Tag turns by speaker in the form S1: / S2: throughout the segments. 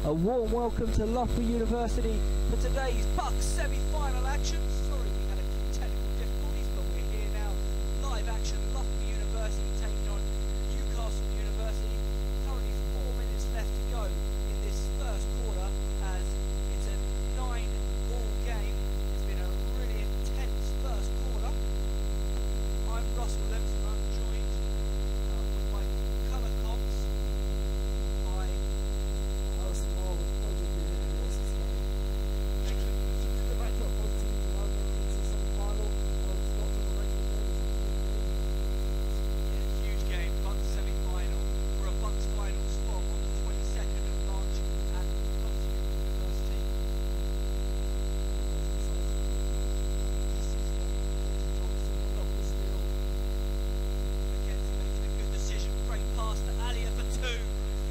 S1: A warm welcome to Loughborough University for today's BUCS semi-final action. Sorry we had a few technical difficulties, but we're here now. Live action, Loughborough University taking on Newcastle University. Currently 4 minutes left to go in this first quarter as it's a 9-all game. It's been a really intense first quarter. I'm Russell Lempson. I'm joined with my colour comps by huge game, BUCS semi-final for a BUCS final spot on the 22nd of March at Loughborough University. Against making a good decision, great pass to Alia for two.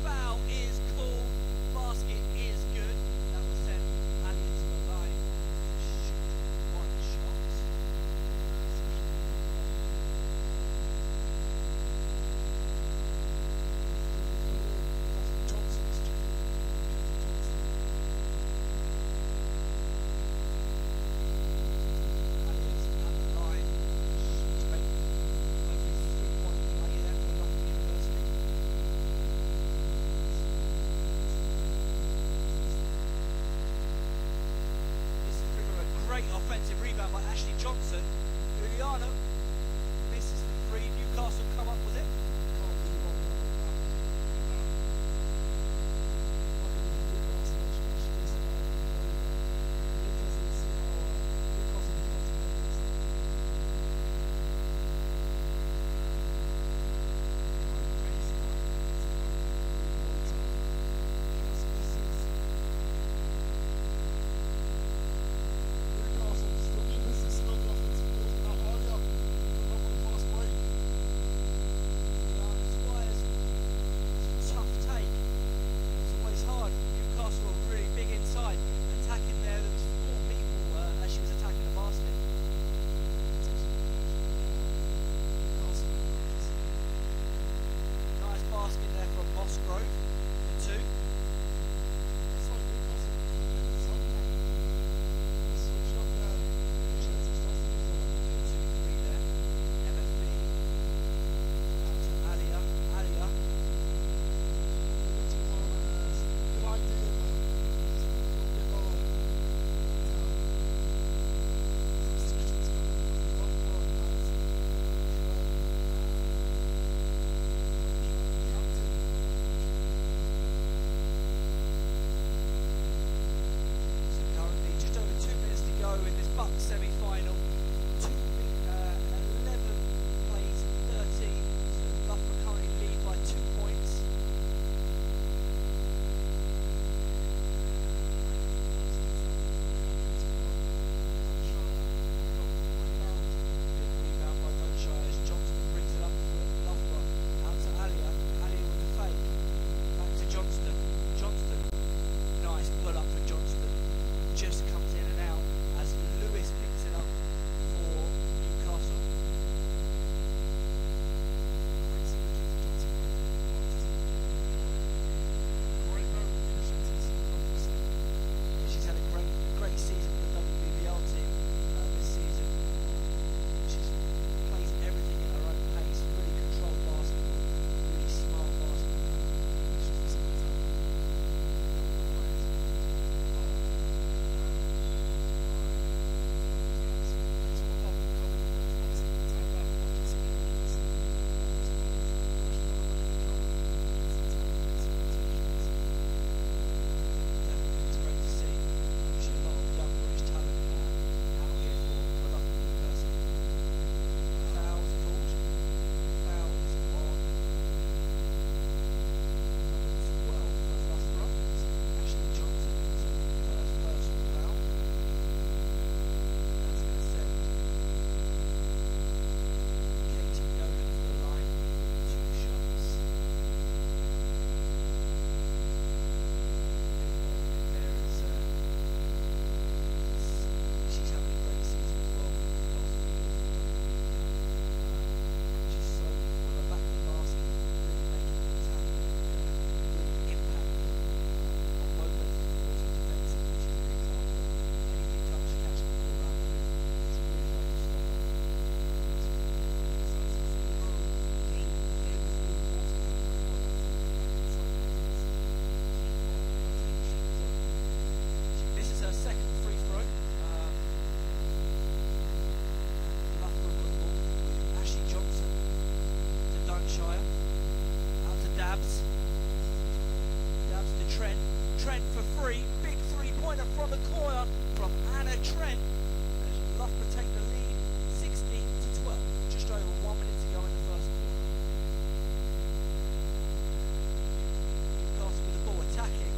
S1: Foul is called, basket is good. That will send Alia to the line to shoot one shot. Alia's at the line to make hopefully 3-point play there for Loughborough University. This is trigger a great offensive rebound by Ashley Johnson. Juliana misses the three. Newcastle come up with it. three. Big three-pointer from the corner from Anna Trent. As Loughborough take the lead, 16-12. Just over 1 minute to go in the first quarter. Newcastle with the ball attacking.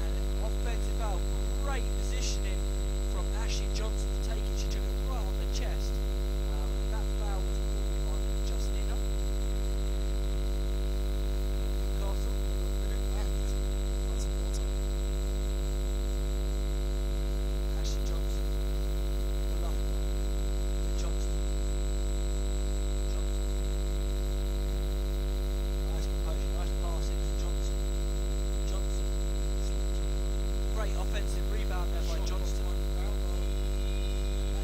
S1: And offensive foul. Great positioning from Ashley Johnson to take it. She took it right on the chest. And that foul was called on Justina. Newcastle. Ashley Johnson. For Loughborough. Johnston. Nice composure, nice passing from Johnson. Great offensive rebound there by Johnston.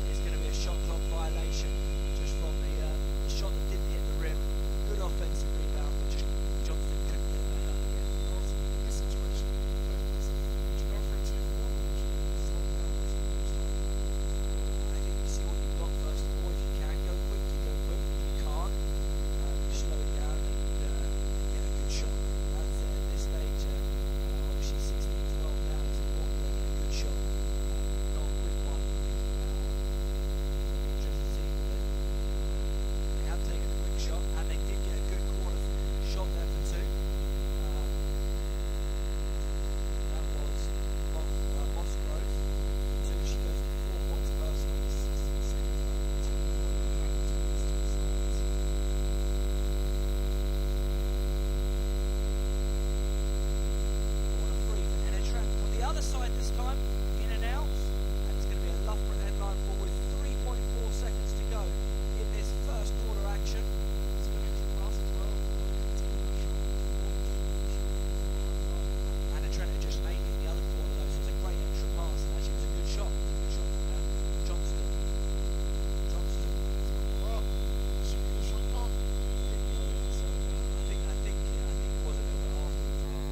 S1: It's going to be a shot clock violation just from the shot that didn't hit the rim. Good offensive rebound, but just Johnston couldn't get that up again. I think you see what you've got first of all. If you can go quick, you go quick. If you can't, you slow it down and get a good shot. That's at this stage, obviously 16-12 now. It's important they get a good shot, not a quick one. Interesting to see that they have taken a quick shot, and they did get a good corner shot there for two. That was Mosgrove. Two, she goes to 4 points personally. Corner free for Anna Trent from the other side this time, in and out, and it's going to be a Loughborough headline ball with 3.4 seconds to go in this first quarter action. Anna Trent had just made it in the other corner though, so it was a great extra pass, and actually it was a good shot. Good shot from Johnston. I think it was a little bit after as well.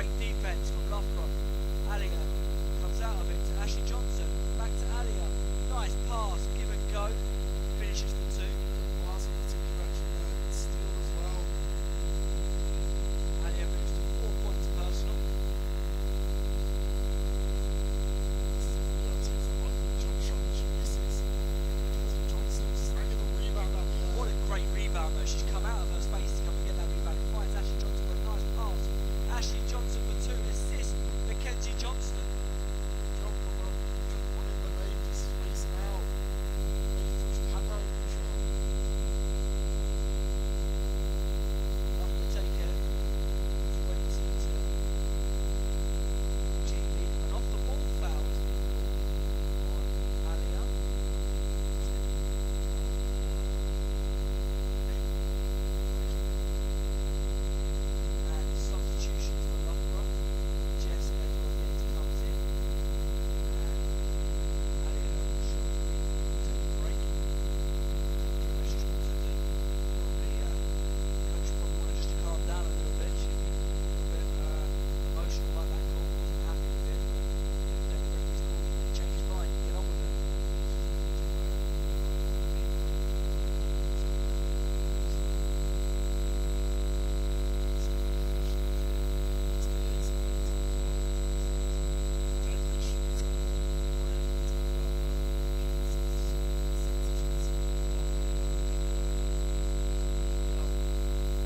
S1: great defence from Loughborough. Alia comes out of it to Ashley Johnson, back to Alia. Nice pass, give and go, finishes for 2.
S2: Pass on the particular action there, steal as well.
S1: Alia moves to 4 points personal. What a great rebound though, she's come out of her space to come and get that rebound and finds Ashley Johnson for a nice pass. Ashley Johnson for 2, assist Mackenzie Johnston.
S2: Drop from her, one in the lane, just spacing out. Ready for she had her control.
S1: Loughborough take it 22. Genie, and off the ball fouled on Alia. And substitutions for Loughborough. Jess Edward Yates comes in. And Alia Shortly take a break. She's probably coach probably wanted just to calm down a little bit. She'd be a bit emotional about that call, wasn't happy with it. But then the referee's called him and he changed his mind. Get on with it.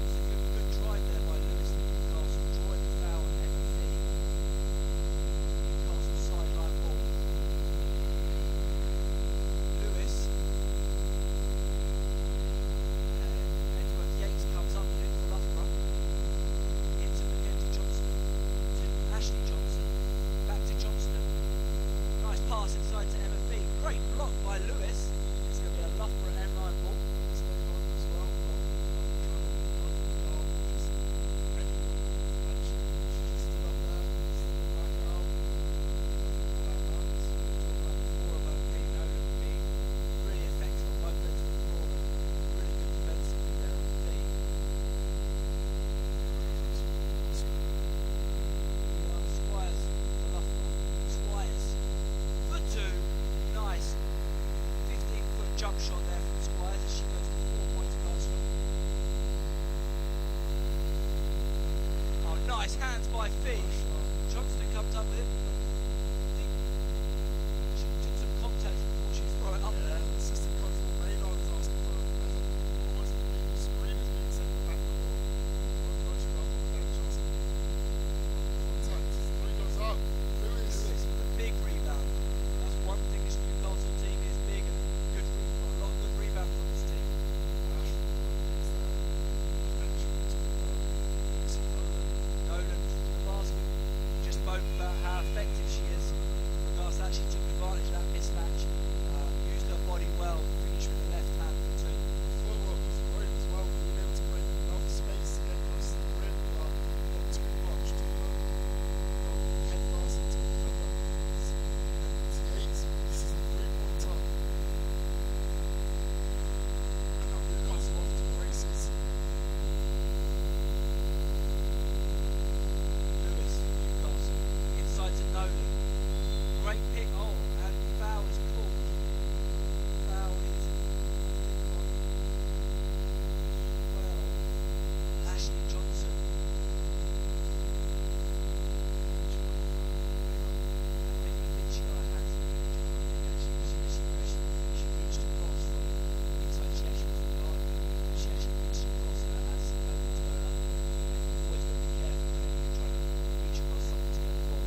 S1: It's a good drive there by Lewis for Newcastle, drawing the foul on MFE. Newcastle sideline ball. Lewis. And Edward Yates comes up with it for Loughborough. Into Mackenzie Johnston. To Ashley Johnson. Back to Johnston. Nice pass inside to MFE. Great block by Lewis. It's going to be a Loughborough end line ball.
S2: Stay on as well, but just anyone. Actually, she just stood up there, stood back out. All that matters.
S1: Talk about before about Kate Nolan being really effective on both ends of the floor, but really good defensively there on the feet. We are Squires for Loughborough. Squires for 2. Nice 15-foot jump shot there from Squires as she goes to 4 points personal. Oh, nice hands by Fee. Johnston comes up with it. I think she took some contact before she threw it up there.
S2: Assistant coach from Maynard was asking for almost the screen is being set in the back door. Coach got on that just contact. Three goes up. Lewis.
S1: Lewis with a big rebound. That's one thing this Newcastle team is big and good. A lot of good rebounds on this team. Nolan to the basket. We just spoke about how effective she is. In regards to that, she took advantage of that mismatch, used her body well, finished with the left hand for 2.
S2: Footwork was great as well. Being able to make enough space to get close to the rim, but not too much to head fast into the defender. This is a 3-pointer. And now Newcastle off to the races.
S1: Lewis, Newcastle, inside to Nolan. Great pick. Oh, and foul is called. Foul is on 12. Ashley Johnson. I think she got her hands on it. She reached across from inside. She actually wasn't guarding it. She actually reached across her as Nolan's going up. Always got to be careful when you're trying to reach across something to get the ball.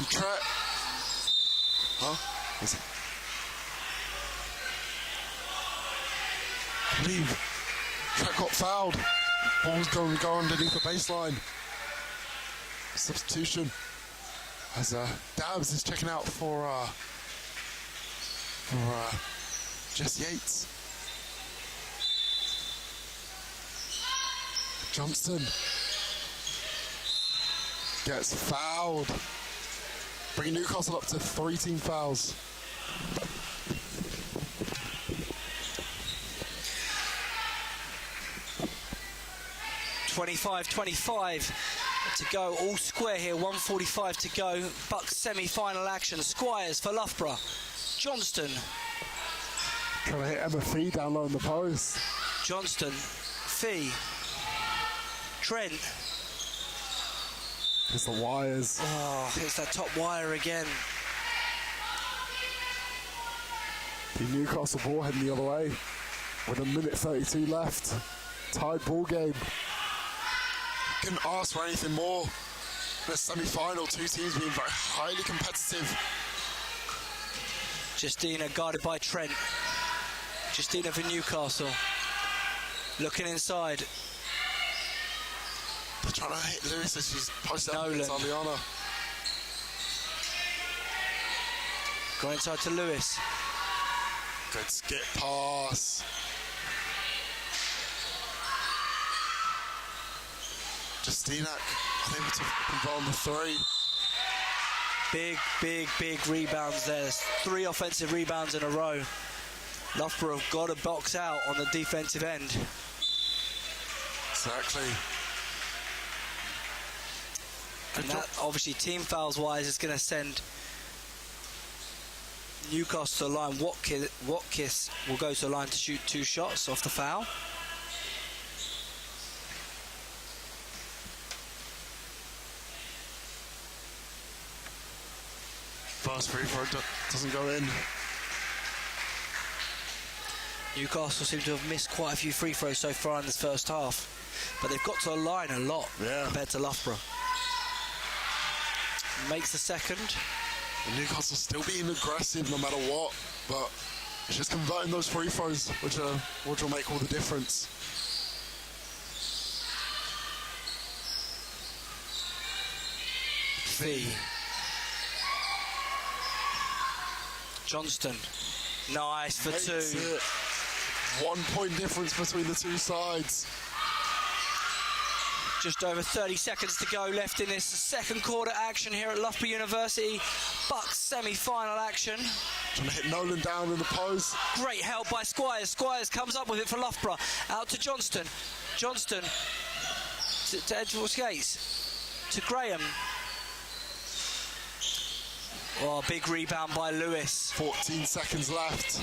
S2: Trent. Huh? Is it? I believe Trent got fouled. Ball's going to go underneath the baseline. Substitution. As Dabs is checking out for Jess Yates. Johnston gets fouled, bringing Newcastle up to 3 team fouls.
S1: .25 to go, all square here, 1:45 to go. BUCS semi-final action. Squires for Loughborough. Johnston.
S2: Trying to hit Emma Fee down low in the post.
S1: Johnston. Fee. Trent.
S2: It's the wires.
S1: Oh, it's that top wire again.
S2: The Newcastle ball heading the other way with 1:32 left. Tied ball game. Couldn't ask for anything more. The semi-final, 2 teams being very highly competitive.
S1: Justina guarded by Trent. Justina for Newcastle. Looking inside.
S2: They're trying to hit Lewis as she's posted up
S1: Nolan.
S2: against Aliana.
S1: Going inside to Lewis.
S2: Good skip pass. Justina unable to convert on the 3.
S1: Big rebounds there. There's 3 offensive rebounds in a row. Loughborough have got to box out on the defensive end.
S2: Exactly.
S1: And that, obviously, team fouls wise, is going to send Newcastle to the line. Watkis will go to the line to shoot 2 shots off the foul.
S2: First free throw doesn't go in.
S1: Newcastle seem to have missed quite a few free throws so far in this first half, but they've got to the line a lot compared to Loughborough. Makes the second.
S2: And Newcastle still being aggressive no matter what, but it's just converting those free throws which will make all the difference.
S1: Fee. Johnston. Nice for 2.
S2: 1 point difference between the 2 sides.
S1: Just over 30 seconds to go left in this second quarter action here at Loughborough University. BUCS semi-final action.
S2: Trying to hit Nolan down in the post.
S1: Great help by Squires. Squires comes up with it for Loughborough. Out to Johnston. Johnston to Edgeworth Gates. To Graham. Oh, big rebound by Lewis.
S2: 14 seconds left.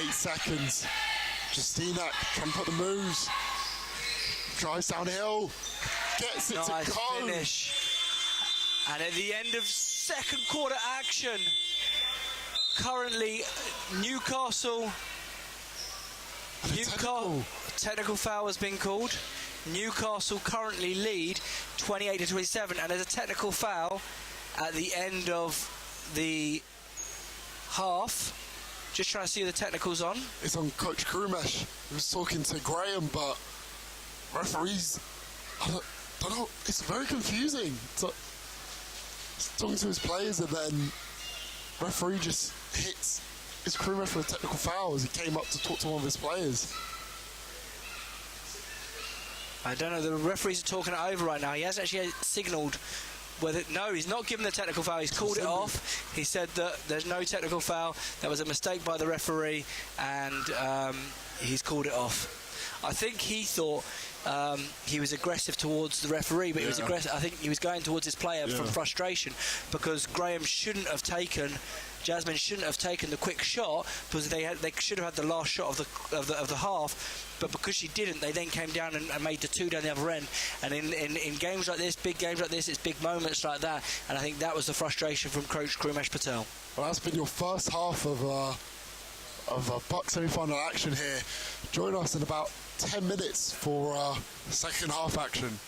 S2: 8 seconds. Justina trying to put the moves. Drives downhill. Gets it
S1: nice
S2: to go.
S1: Finish. And at the end of second quarter action, currently Newcastle technical foul has been called. Newcastle currently lead 28-27, and there's a technical foul at the end of the half. Just trying to see the technicals on.
S2: It's on Coach Krumesh. He was talking to Graham, but referees, I don't know, it's very confusing. He's talking to his players, and then referee just hits his Krumesh for a technical foul as he came up to talk to one of his players.
S1: I don't know, the referees are talking it over right now. He hasn't actually signalled whether... No, he's not given the technical foul. He's called it off. He said that there's no technical foul. That was a mistake by the referee, and he's called it off. I think he thought he was aggressive towards the referee, but he was aggressive. I think he was going towards his player from frustration, because Graham shouldn't have taken... Jasmine shouldn't have taken the quick shot, because they should have had the last shot of the half, but because she didn't, they then came down and made the 2 down the other end. And in games like this, big games like this, it's big moments like that, and I think that was the frustration from Coach Krumesh Patel.
S2: Well, that's been your first half of BUCS semi-final action here. Join us in about 10 minutes for second half action.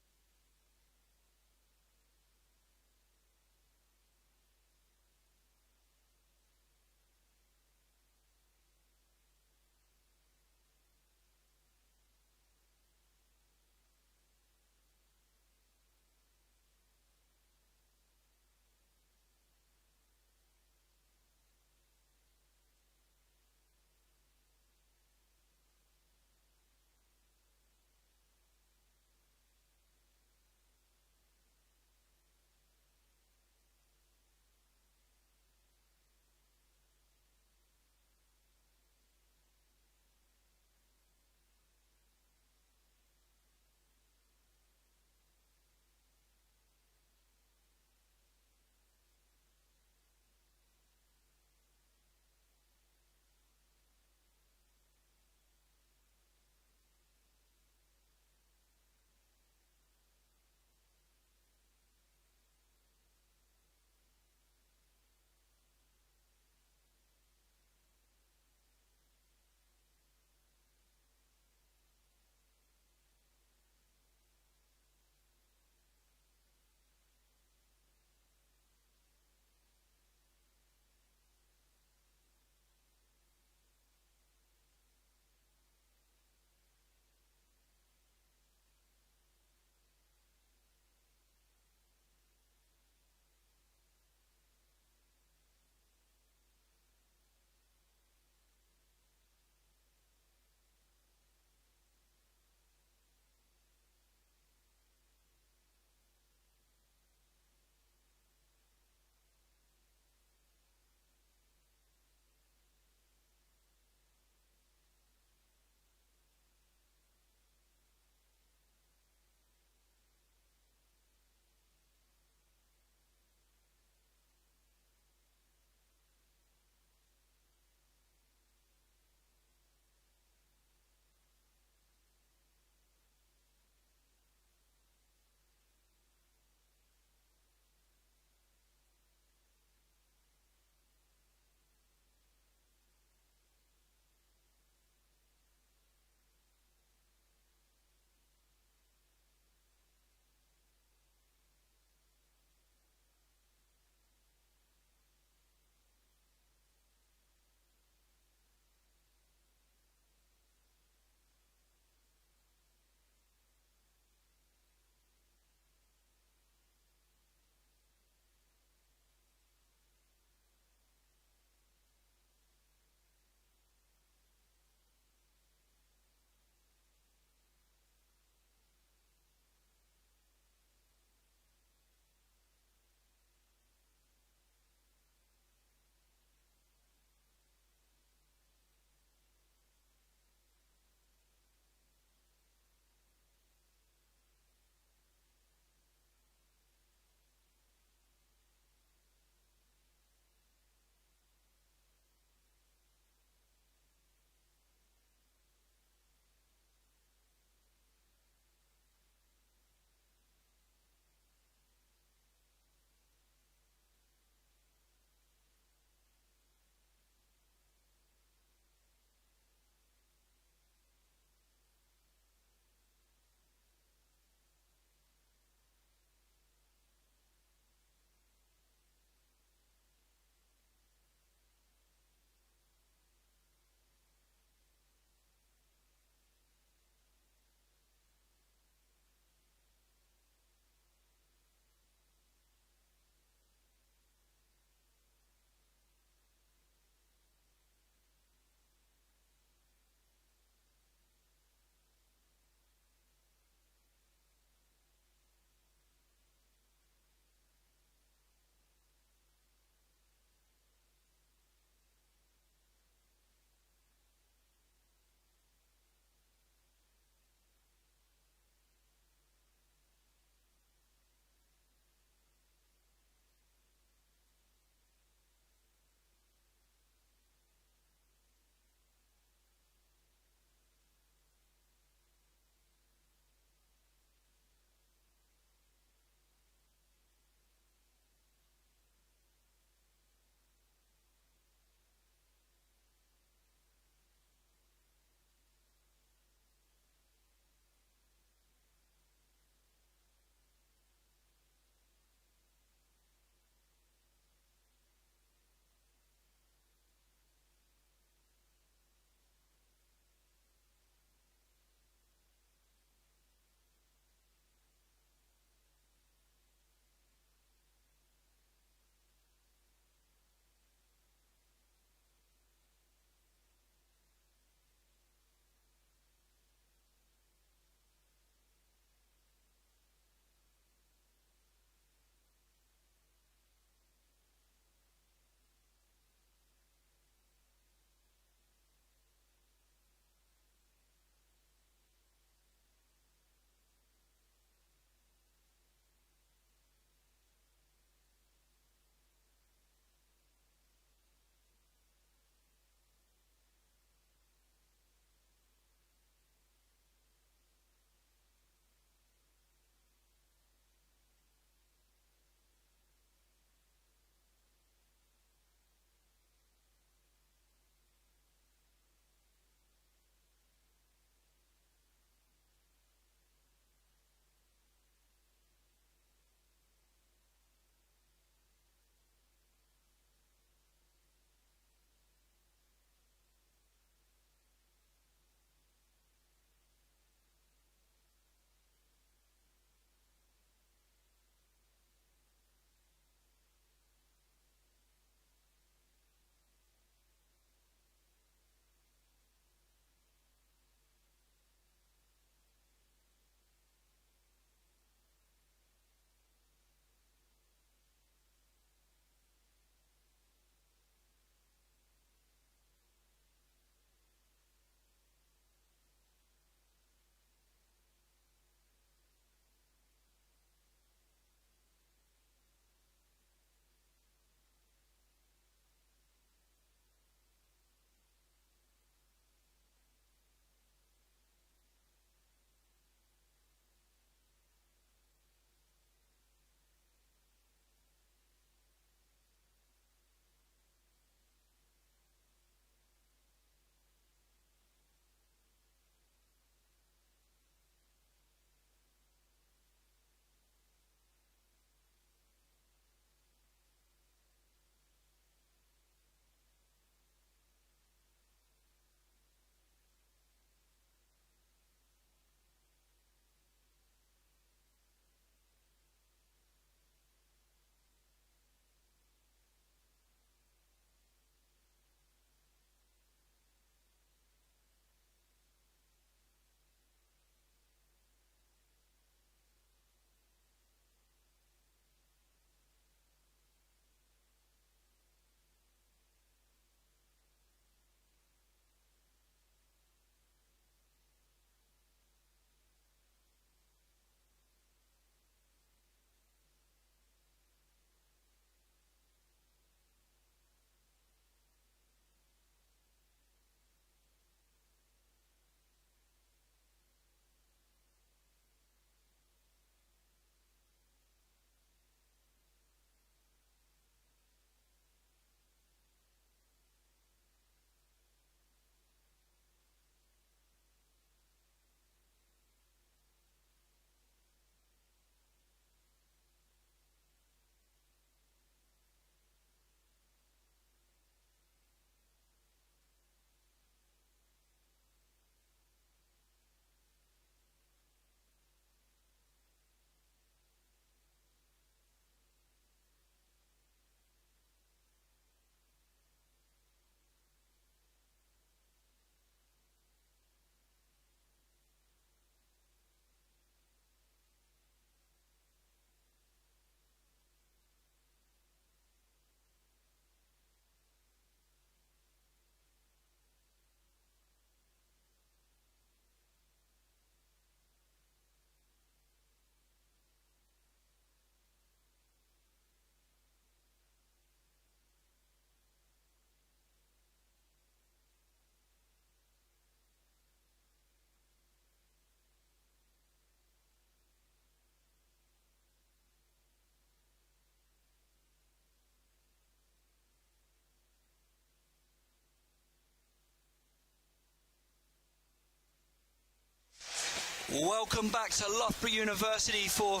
S1: Welcome back to Loughborough University for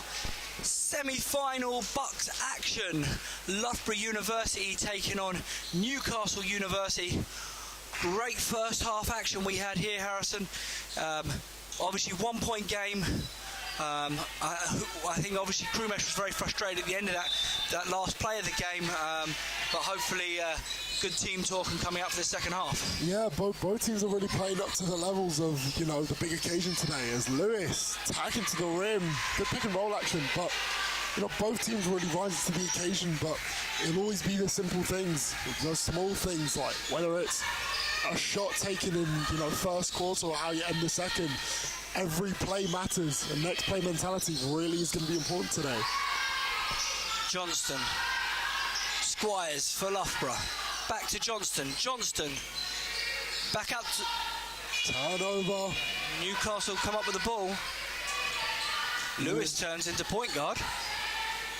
S1: semi-final BUCS action. Loughborough University taking on Newcastle University. Great first half action we had here, Harrison. Obviously 1 point game. I think obviously Crewmesh was very frustrated at the end of that last play of the game, but hopefully good team talk and coming up for the second half. Yeah,
S2: both teams are really playing up to the levels of, you know, the big occasion today as Lewis tagging to the rim. Good pick and roll action, but you know, both teams really rise to the occasion, but it'll always be the simple things, those small things, like whether it's a shot taken in, you know, first quarter or how you end the second. Every play matters, and next play mentality really is going to be important today.
S1: Johnston, Squires for Loughborough, back to Johnston, back out to...
S2: Turnover.
S1: Newcastle come up with the ball. Lewis turns into point guard,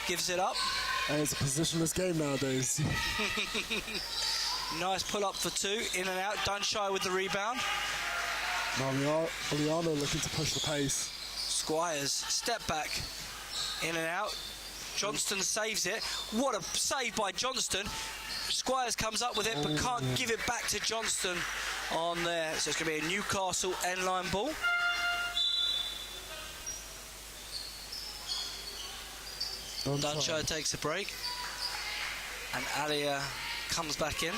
S1: gives it up.
S2: Hey, it's a positionless game nowadays.
S1: Nice pull up for two, in and out, done shy with the rebound.
S2: Oliano looking to push the pace.
S1: Squires, step back, in and out. Johnston saves it. What a save by Johnston. Squires comes up with it, but can't give it back to Johnston on there. So it's going to be a Newcastle end-line ball. Dunshire takes a break. And Alia comes back in.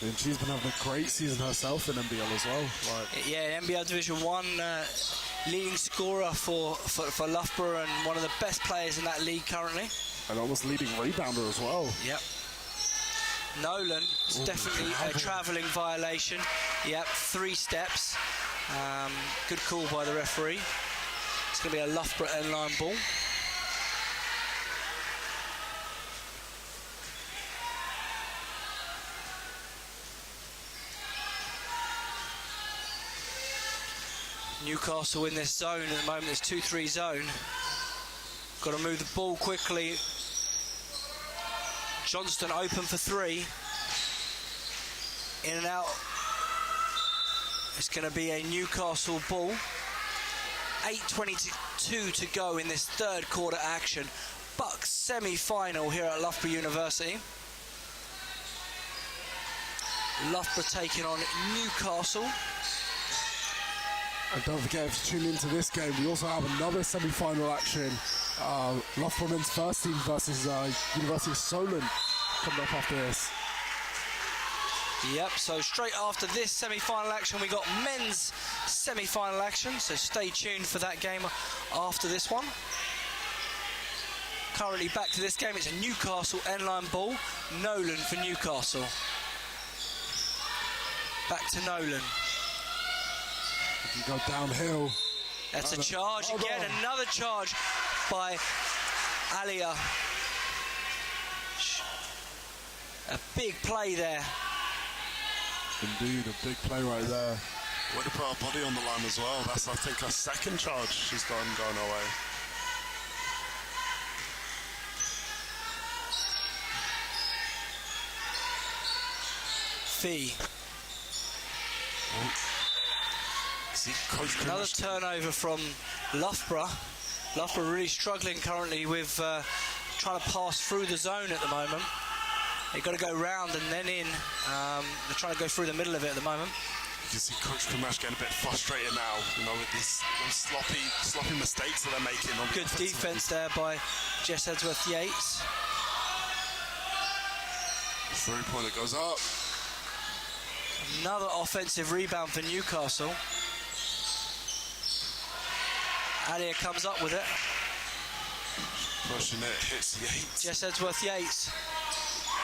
S2: And she's been having a great season herself in NBL as well.
S1: Yeah, NBL Division 1 leading scorer for Loughborough and one of the best players in that league currently.
S2: And almost leading rebounder as well.
S1: Yep. Nolan, it's definitely a travelling violation. Yep, 3 steps. Good call by the referee. It's going to be a Loughborough end-line ball. Newcastle in this zone at the moment. It's 2-3 zone. Got to move the ball quickly. Johnston open for 3. In and out. It's going to be a Newcastle ball. 8:22 to go in this third quarter action. BUCS semi-final here at Loughborough University. Loughborough taking on Newcastle.
S2: And don't forget, if you tune into this game, we also have another semi-final action. Loughborough Women's first team versus University of Solent coming up after this.
S1: Yep, so straight after this semi-final action, we got men's semi-final action, so stay tuned for that game after this one. Currently back to this game, it's a Newcastle end-line ball. Nolan for Newcastle. Back to Nolan.
S2: You can go downhill.
S1: That's a charge again, another charge by Alia. A big play there.
S2: Indeed, a big play right there.
S3: Way to put our body on the line as well. That's, I think, her second charge she's done going away.
S1: Fee. Another turnover from Loughborough. Loughborough really struggling currently with trying to pass through the zone at the moment. They've got to go round and then in. They're trying to go through the middle of it at the moment.
S3: You can see Coach Crewmesh getting a bit frustrated now, you know, with these sloppy mistakes that they're making. On
S1: Good defense there by Jess Edgeworth-Yates.
S3: Three-pointer goes up.
S1: Another offensive rebound for Newcastle. Alia comes up with it.
S3: Pushing it, hits Yates.
S1: Jess Edgeworth-Yates.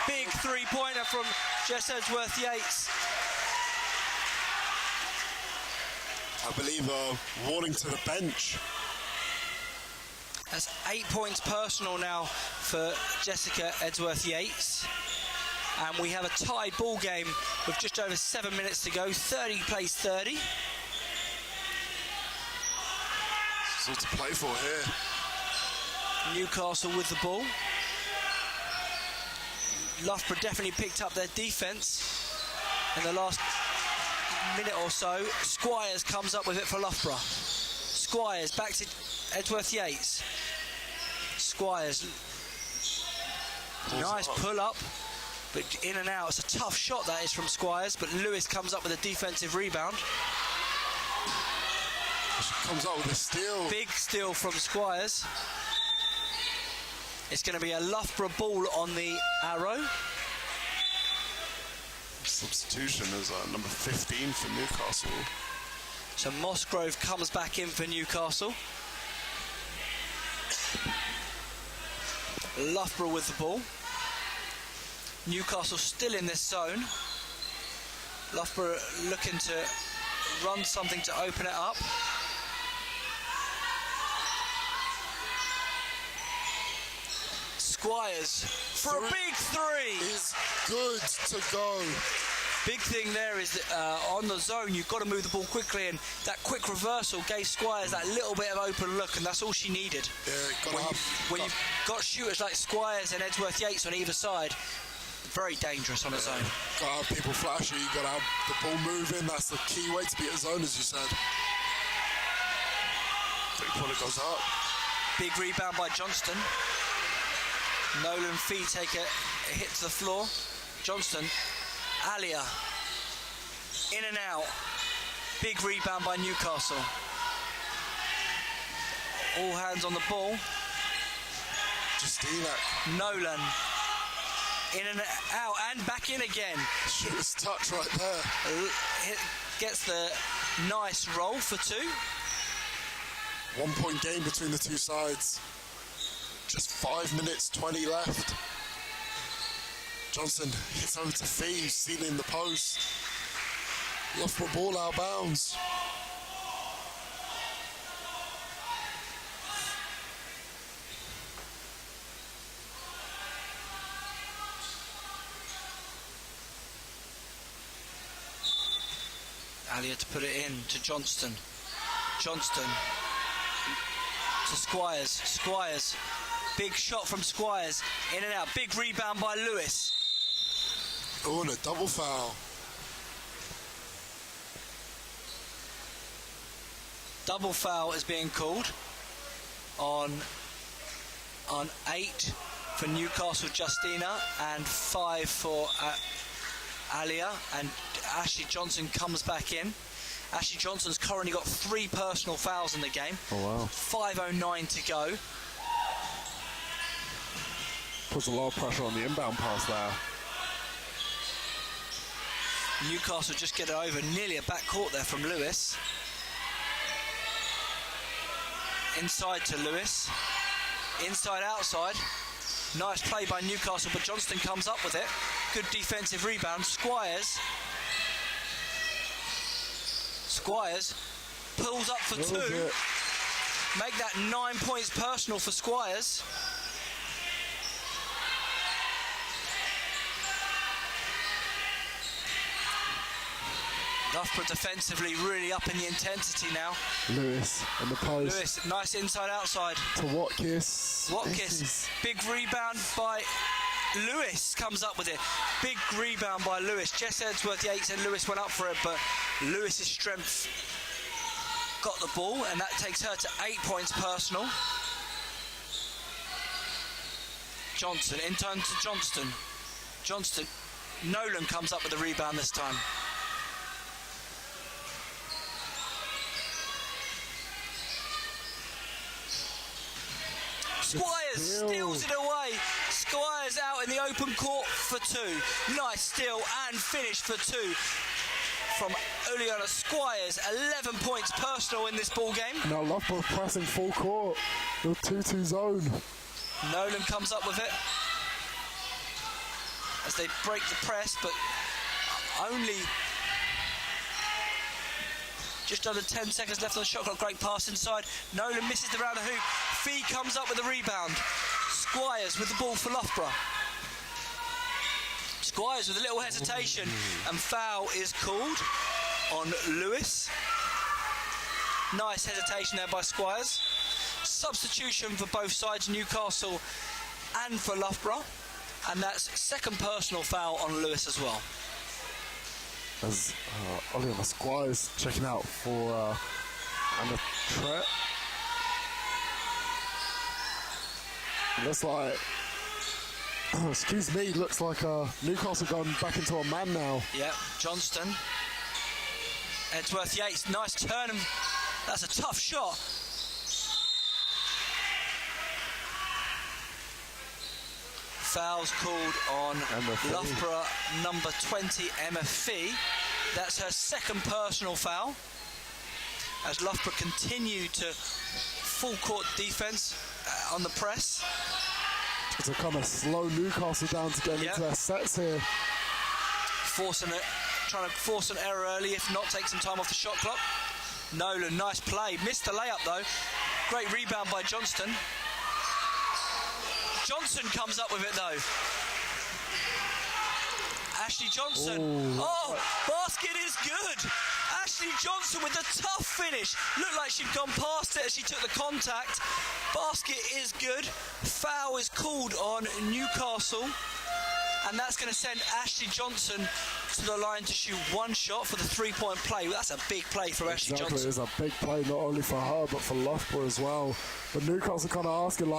S1: Big three-pointer from Jess Edgeworth-Yates.
S3: I believe a warning to the bench.
S1: That's 8 points personal now for Jessica Edgeworth-Yates. And we have a tied ball game with just over 7 minutes to go. 30 plays 30.
S3: It's all to play for here.
S1: Newcastle with the ball. Loughborough definitely picked up their defence. in the last minute or so. Squires comes up with it for Loughborough. Squires back to Edgeworth Yates. Squires, nice pull up, but in and out. It's a tough shot that is from Squires, but Lewis comes up with a defensive rebound.
S2: Comes up with a steal.
S1: Big steal from Squires. It's going to be a Loughborough ball on the arrow.
S3: Substitution is number 15 for Newcastle.
S1: So Musgrove comes back in for Newcastle. Loughborough with the ball. Newcastle still in this zone. Loughborough looking to run something to open it up. Squires for a big three.
S2: Is good to go.
S1: Big thing there is that on the zone you've got to move the ball quickly, and that quick reversal gave Squires that little bit of open look, and that's all she needed.
S2: Yeah,
S1: when you've got shooters like Squires and Edgeworth Yates on either side, very dangerous on a zone.
S2: Got to have people flashy, you got to have the ball moving. That's the key way to be at a zone, as you said.
S3: Three-pointer goes up.
S1: Big rebound by Johnston. Nolan Fee take a hit to the floor. Johnston, Alia, in and out. Big rebound by Newcastle. All hands on the ball.
S2: Justina.
S1: Nolan, in and out, and back in again.
S2: Shooter's touch right there.
S1: Gets the nice roll for two.
S2: 1 point game between the two sides. Just 5 minutes 20 left. Johnson hits over to Fee, sealing the post. Loughborough ball out of bounds.
S1: Alia to put it in to Johnston. Johnston to Squires. Squires. Big shot from Squires. In and out. Big rebound by Lewis.
S2: Oh, and a double foul.
S1: Double foul is being called on 8 for Newcastle Justina and 5 for Alia, and Ashley Johnson comes back in. Ashley Johnson's currently got 3 personal fouls in the game.
S4: Oh wow.
S1: 5:09 to go.
S4: Puts a lot of pressure on the inbound pass there.
S1: Newcastle just get it over. Nearly a backcourt there from Lewis. Inside to Lewis. Inside, outside. Nice play by Newcastle, but Johnston comes up with it. Good defensive rebound. Squires pulls up for 2. Make that 9 points personal for Squires. Loughborough defensively really up in the intensity now.
S4: Lewis and the post.
S1: Lewis, nice inside outside.
S4: To Watkins.
S1: Watkins, big rebound by Lewis, comes up with it. Big rebound by Lewis. Jess Edgeworth Yates and Lewis went up for it, but Lewis's strength got the ball, and that takes her to 8 points personal. Johnson, in turn to Johnston. Johnston, Nolan comes up with the rebound this time. Squires steals it away. Squires out in the open court for 2. Nice steal and finish for 2 from Uliana Squires. 11 points personal in this ball game.
S4: Now Loughborough pressing full court. The 2-2 zone.
S1: Nolan comes up with it as they break the press, but only just under 10 seconds left on the shot clock. Great pass inside. Nolan misses the round of hoop. Fee comes up with the rebound. Squires with the ball for Loughborough. Squires with a little hesitation, and foul is called on Lewis. Nice hesitation there by Squires. Substitution for both sides, Newcastle and for Loughborough, and that's second personal foul on Lewis as well.
S4: as Oliver Squires checking out for Anna Tret. Looks like, excuse me, looks like Newcastle gone back into a man now.
S1: Yep, Johnston. Edgeworth Yates, nice turn. That's a tough shot. Fouls called on Loughborough number 20, Emma Fee. That's her second personal foul. As Loughborough continue to full court defence on the press.
S4: To kind of slow Newcastle down to get into their sets here.
S1: Trying to force an error early, if not, take some time off the shot clock. Nolan, nice play. Missed the layup though. Great rebound by Johnston. Johnson comes up with it though. Ashley Johnson.
S4: Ooh.
S1: Oh, basket is good. Ashley Johnson with a tough finish. Looked like she'd gone past it as she took the contact. Basket is good. Foul is called on Newcastle. And that's going to send Ashley Johnson to the line to shoot one shot for the three-point play. Well, that's a big play for Ashley Johnson.
S4: It is a big play, not only for her, but for Loughborough as well. But Newcastle kind of asking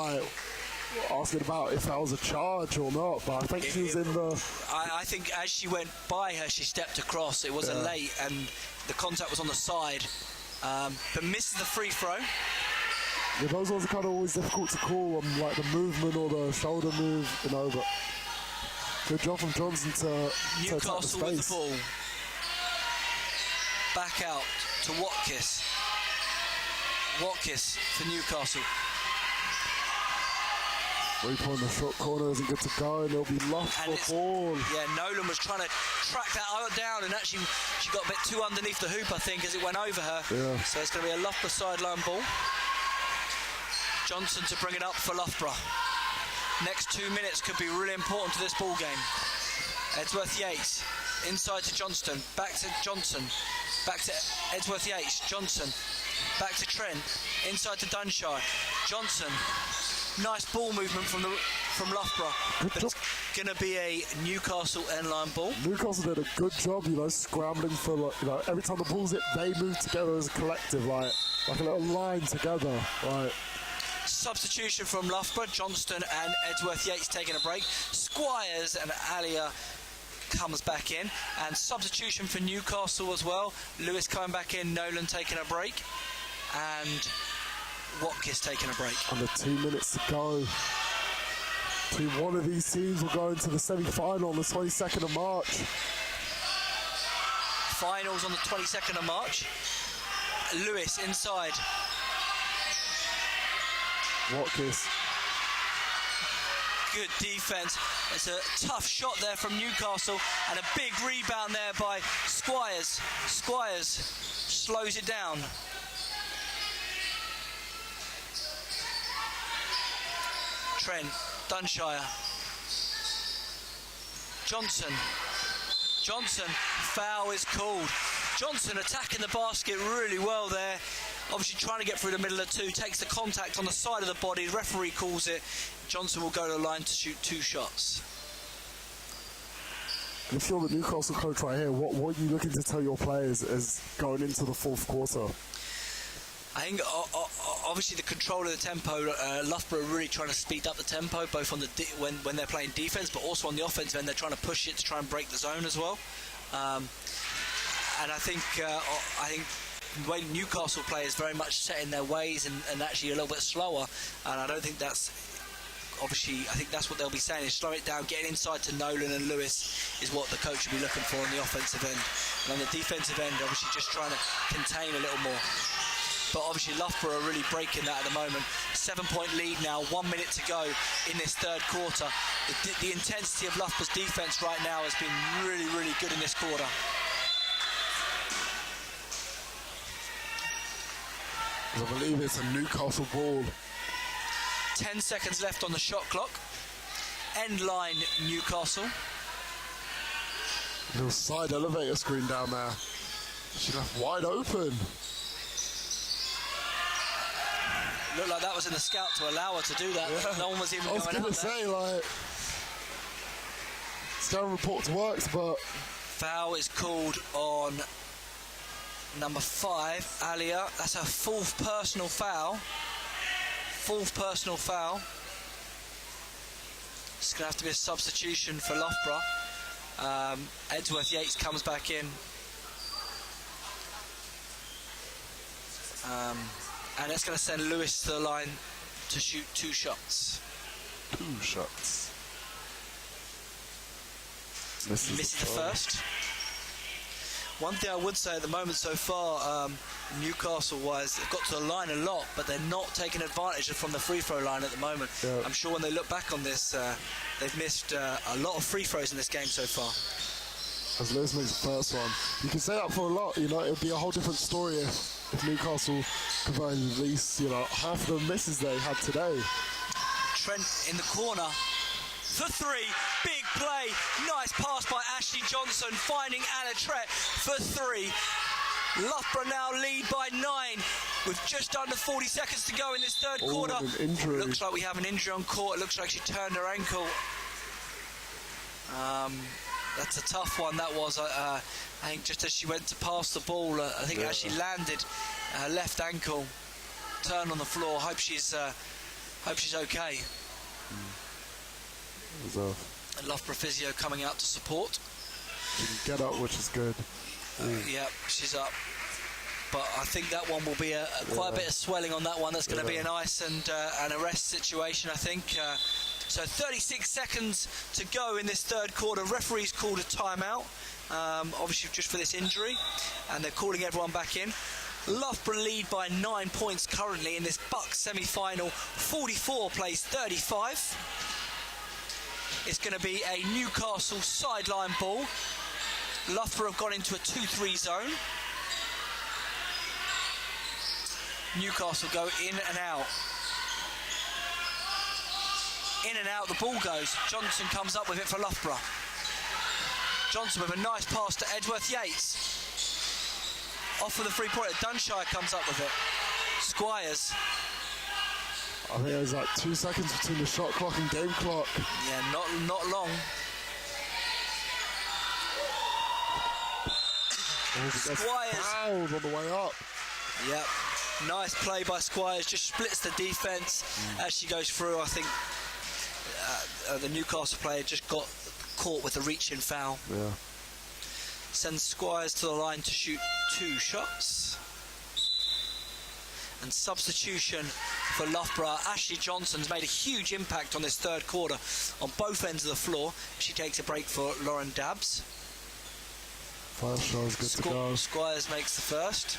S4: about if that was a charge or not, but I think she was in the...
S1: I think as she went by her, she stepped across. It was a late, and the contact was on the side. But misses the free throw.
S4: Yeah, those ones are kind of always difficult to call on, like the movement or the shoulder move, you know, but good job from Johnson to
S1: Newcastle with the ball. Back out to Watkis. Watkis for Newcastle.
S4: 3-point in the short corner isn't good to go, and it'll be Loughborough ball.
S1: Yeah, Nolan was trying to track that down, and actually she got a bit too underneath the hoop, I think, as it went over her.
S4: Yeah.
S1: So it's going to be a Loughborough sideline ball. Johnson to bring it up for Loughborough. Next 2 minutes could be really important to this ball game. Edgeworth Yates inside to Johnston, back to Johnson, back to Edgeworth Yates, Johnson, back to Trent, inside to Dunshire, Johnson. Nice ball movement from Loughborough. But it's going to be a Newcastle end-line ball.
S4: Newcastle did a good job, you know, scrambling for, like, you know, every time the ball's hit, they move together as a collective, like a little line together, right.
S1: Substitution from Loughborough, Johnston and Edgeworth Yates taking a break. Squires and Alia comes back in, and substitution for Newcastle as well. Lewis coming back in, Nolan taking a break, and Watkis taking a break.
S4: Under 2 minutes to go. One of these teams will go into the semi-final on the 22nd of March.
S1: Finals on the 22nd of March. Lewis inside.
S4: Watkis.
S1: Good defence. It's a tough shot there from Newcastle, and a big rebound there by Squires. Squires slows it down. Trent, Dunshire. Johnson. Foul is called. Johnson attacking the basket really well there. Obviously trying to get through the middle of two. Takes the contact on the side of the body. The referee calls it. Johnson will go to the line to shoot 2 shots.
S4: And if you're the Newcastle coach right here, what are you looking to tell your players as going into the fourth quarter?
S1: I think obviously the control of the tempo, Loughborough are really trying to speed up the tempo, both on the when they're playing defence, but also on the offensive end. They're trying to push it to try and break the zone as well. And I think the way Newcastle play is very much set in their ways and actually a little bit slower. And I don't think that's obviously. I think that's what they'll be saying is slow it down, getting inside to Nolan and Lewis is what the coach will be looking for on the offensive end. And on the defensive end, obviously just trying to contain a little more. But obviously Loughborough are really breaking that at the moment. 7-point lead now, 1 minute to go in this third quarter. The intensity of Loughborough's defence right now has been really, really good in this quarter.
S2: I believe it's a Newcastle ball.
S1: 10 seconds left on the shot clock. End line Newcastle.
S2: Little side elevator screen down there. She left wide open.
S1: Looked like that was in the scout to allow her to do that. Yeah. No one was even going out there.
S2: I was going to say, like, scouting report works, but
S1: Foul is called on number 5, Alia. That's her 4th personal foul. 4th personal foul. It's going to have to be a substitution for Loughborough. Edgeworth Yates comes back in. And it's going to send Lewis to the line to shoot 2 shots.
S4: 2 shots.
S1: Misses the first. One thing I would say at the moment so far, Newcastle-wise, they've got to the line a lot, but they're not taking advantage from the free throw line at the moment.
S4: Yeah.
S1: I'm sure when they look back on this, they've missed a lot of free throws in this game so far.
S4: As Lewis makes the first one, you can say that for a lot. You know, it'd be a whole different story if Newcastle converted at least, you know, half the misses they had today.
S1: Trent in the corner for 3, big play, nice pass by Ashley Johnson, finding Anna Trett for 3. Loughborough now lead by 9 with just under 40 seconds to go in this third quarter.
S4: An injury.
S1: Looks like we have an injury on court. It looks like she turned her ankle. That's a tough one. That was, I think, just as she went to pass the ball, I think it actually landed her left ankle, turned on the floor. Hope she's okay. And Loughborough physio coming out to support.
S4: She can get up, which is good.
S1: Yeah, she's up. But I think that one will be quite a bit of swelling on that one. That's going to be an ice and a rest situation, I think. So 36 seconds to go in this third quarter. Referees called a timeout, obviously just for this injury, and they're calling everyone back in. Loughborough lead by 9 points currently in this BUCS semi-final. 44 plays 35. It's going to be a Newcastle sideline ball. Loughborough have gone into a 2-3 zone. Newcastle go in and out. In and out the ball goes. Johnson comes up with it for Loughborough. Johnson with a nice pass to Edgeworth Yates. Off for the three-pointer. Dunshire comes up with it. Squires.
S4: I think there's like 2 seconds between the shot clock and game clock.
S1: Yeah, not long. Squires
S4: fouled on the way up.
S1: Yep. Nice play by Squires. Just splits the defence as she goes through. I think the Newcastle player just got caught with a reach-in foul.
S4: Yeah.
S1: Sends Squires to the line to shoot 2 shots. And substitution for Loughborough. Ashley Johnson's made a huge impact on this third quarter on both ends of the floor. She takes a break for Lauren Dabbs.
S4: First shot is good to go.
S1: Squires makes the first.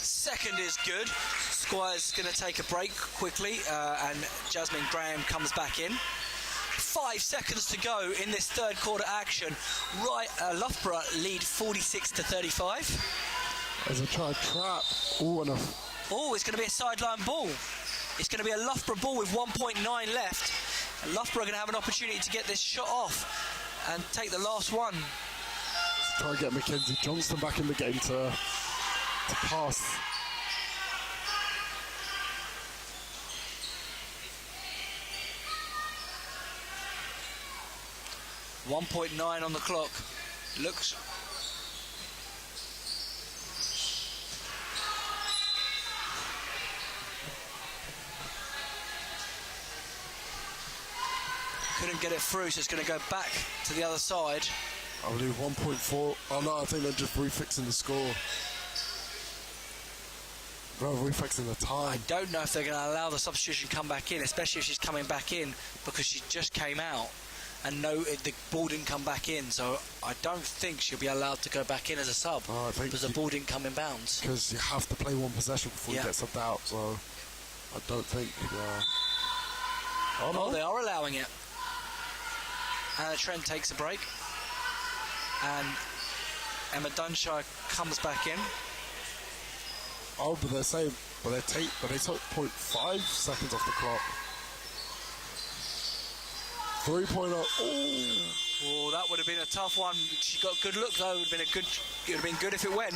S1: Second is good. Squires going to take a break quickly, and Jasmine Graham comes back in. 5 seconds to go in this third quarter action. Loughborough lead 46-35.
S4: As a try trap.
S1: Oh, it's going to be a sideline ball. It's going to be a Loughborough ball with 1.9 left. And Loughborough are going to have an opportunity to get this shot off and take the last one.
S4: Try and get Mackenzie Johnston back in the game to pass. .9
S1: on the clock. Looks. Couldn't get it through, so it's going to go back to the other side.
S4: I believe 1.4. Oh no, I think they're just refixing the score. Rather refixing the time.
S1: I don't know if they're going to allow the substitution come back in, especially if she's coming back in, because she just came out. And no, the ball didn't come back in, so I don't think she'll be allowed to go back in as a sub, because the ball didn't come in bounds.
S4: Because you have to play one possession before you get subbed out, so I don't think.
S1: Oh no, they are allowing it. Anna Trent takes a break, and Emma Dunshire comes back in.
S4: Oh, but they're saying, but they took 0.5 seconds off the clock. 3-pointer.
S1: Oh, that would have been a tough one. She got a good look though. It would have been good if it went.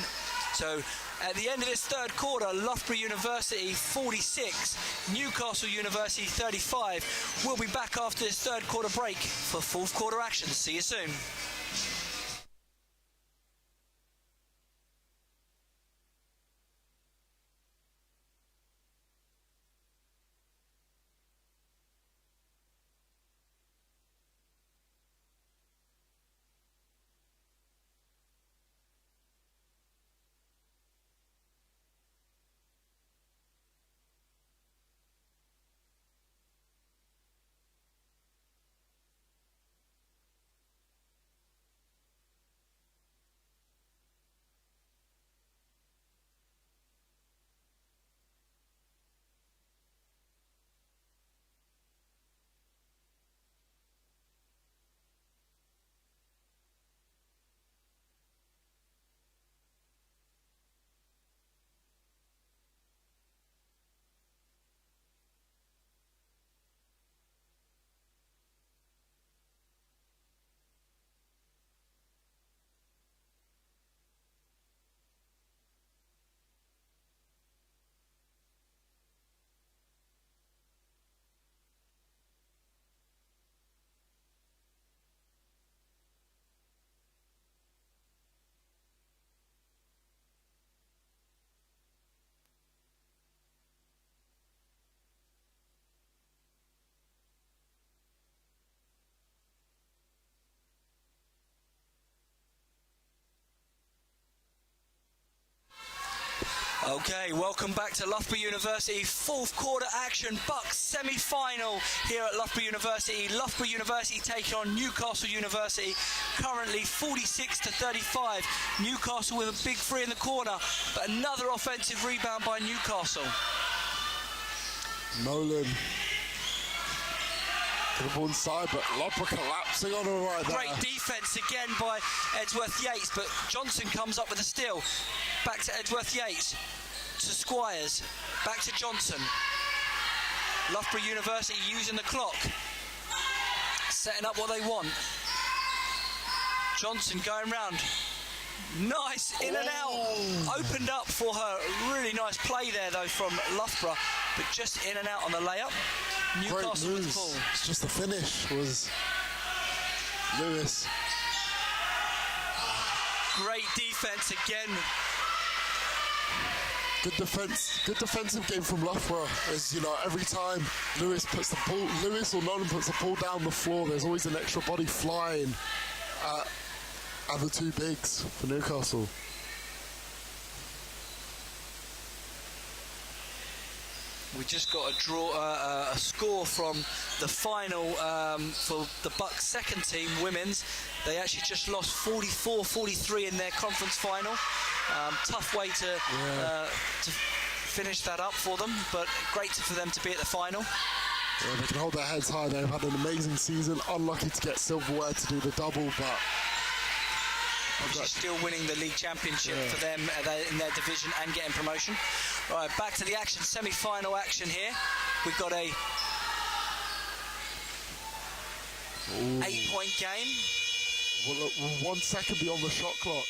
S1: So at the end of this third quarter, Loughborough University 46, Newcastle University 35. We'll be back after this third quarter break for fourth quarter action. See you soon. Okay, welcome back to Loughborough University, fourth quarter action, BUCS semi-final here at Loughborough University. Loughborough University taking on Newcastle University, currently 46-35. Newcastle with a big three in the corner, but another offensive rebound by Newcastle.
S2: Nolan. To the one side, but Loughborough collapsing on her right there.
S1: Great defence again by Edgeworth Yates, but Johnson comes up with a steal. Back to Edgeworth Yates, to Squires, back to Johnson. Loughborough University using the clock, setting up what they want. Johnson going round. Nice, in and out. Opened up for her. Really nice play there though from Loughborough, but just in and out on the layup. Newcastle with the ball.
S2: It's just the finish was Lewis.
S1: Great defence again.
S2: Good defensive game from Loughborough. As you know, every time Lewis or Nolan puts the ball down the floor, there's always an extra body flying at the two bigs for Newcastle.
S1: We just got a score from the final for the BUCS second team, women's. They actually just lost 44-43 in their conference final. Tough way to finish that up for them, but great for them to be at the final.
S2: Yeah, they can hold their heads high. They've had an amazing season. Unlucky to get silverware to do the double, but
S1: she's still winning the league championship for them in their division and getting promotion. Right, back to the action, semi-final action here. We've got a 8-point game.
S2: Will 1 second be on the shot clock?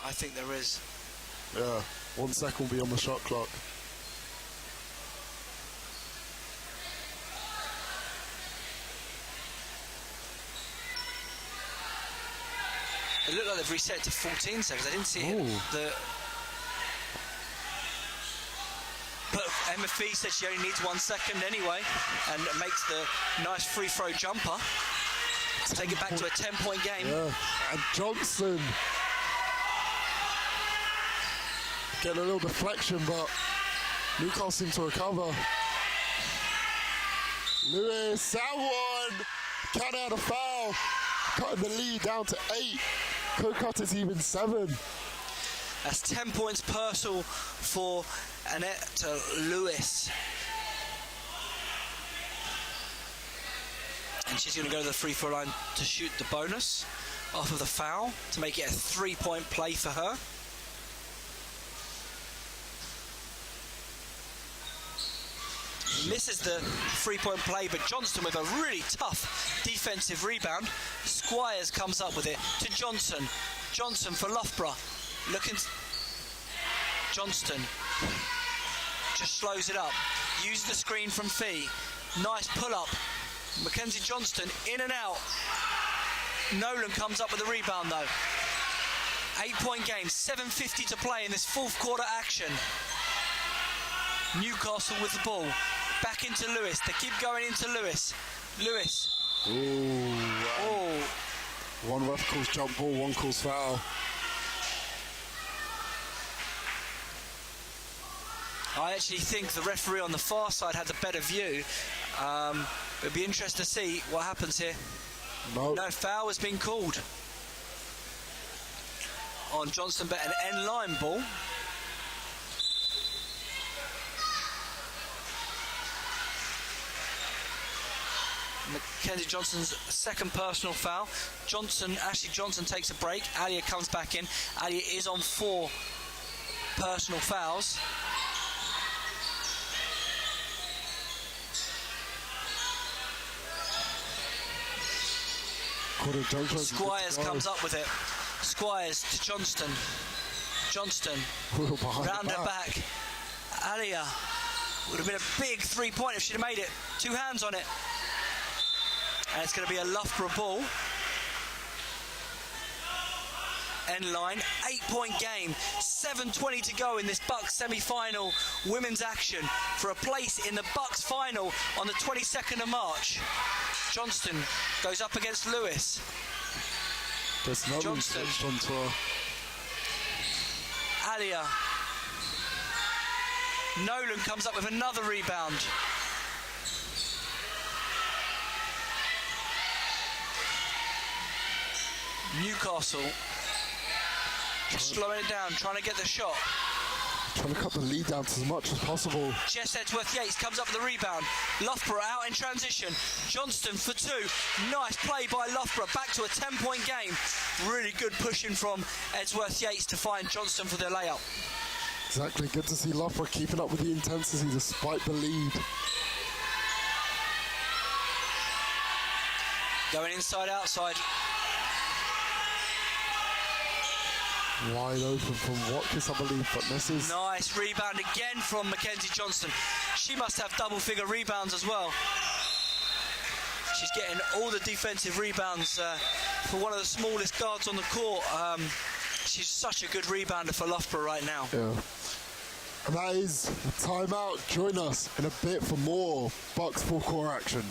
S1: I think there is.
S2: Yeah, 1 second will be on the shot clock.
S1: It looked like they've reset it to 14 seconds. I didn't see it. But Emma Fee said she only needs 1 second anyway, and makes the nice free throw jumper. Take it back to a 10-point game.
S2: Yeah, and Johnson getting a little deflection, but Newcastle seemed to recover. Lewis, that one! Count out a foul. Cutting the lead down to 8. Could cut it even 7.
S1: That's 10 points personal for Annette Lewis. And she's going to go to the free throw line to shoot the bonus off of the foul to make it a 3-point play for her. Misses the 3-point play, but Johnston with a really tough defensive rebound. Squires comes up with it to Johnson. Johnson for Loughborough. Looking Johnston just slows it up. Uses the screen from Fee. Nice pull-up. Mackenzie Johnston in and out. Nolan comes up with the rebound though. 8-point game, 7:50 to play in this fourth quarter action. Newcastle with the ball. Back into Lewis. They keep going into Lewis. Lewis.
S4: Ooh. One ref calls jump ball, one calls foul.
S1: I actually think the referee on the far side had the better view. It'd be interesting to see what happens here.
S4: No.
S1: No foul has been called on Johnston, but an end line ball. Mackenzie Johnston's second personal foul. Ashley Johnson takes a break. Alia comes back in. Alia is on 4 personal fouls. Squires comes up with it. Squires to Johnston. Johnston round her back. Alia would have been a big 3-point if she'd have made it. 2 hands on it. And it's going to be a Loughborough ball. End line, 8-point game, 7:20 to go in this BUCS semi-final women's action for a place in the BUCS final on the 22nd of March. Johnston goes up against Lewis. Johnston. Alia. Nolan comes up with another rebound. Newcastle slowing it down, trying to get the shot.
S4: Trying to cut the lead down to as much as possible.
S1: Jess Edgeworth-Yates comes up with the rebound. Loughborough out in transition. Johnston for 2. Nice play by Loughborough. Back to a 10-point game. Really good pushing from Edgeworth-Yates to find Johnston for their layup.
S4: Exactly. Good to see Loughborough keeping up with the intensity despite the lead.
S1: Going inside, outside.
S4: Wide open from Watkins, I believe, but misses.
S1: Nice rebound again from Mackenzie Johnston. She must have double-figure rebounds as well. She's getting all the defensive rebounds for one of the smallest guards on the court. She's such a good rebounder for Loughborough right now.
S4: Yeah. And that is a timeout. Join us in a bit for more BUCS full court action.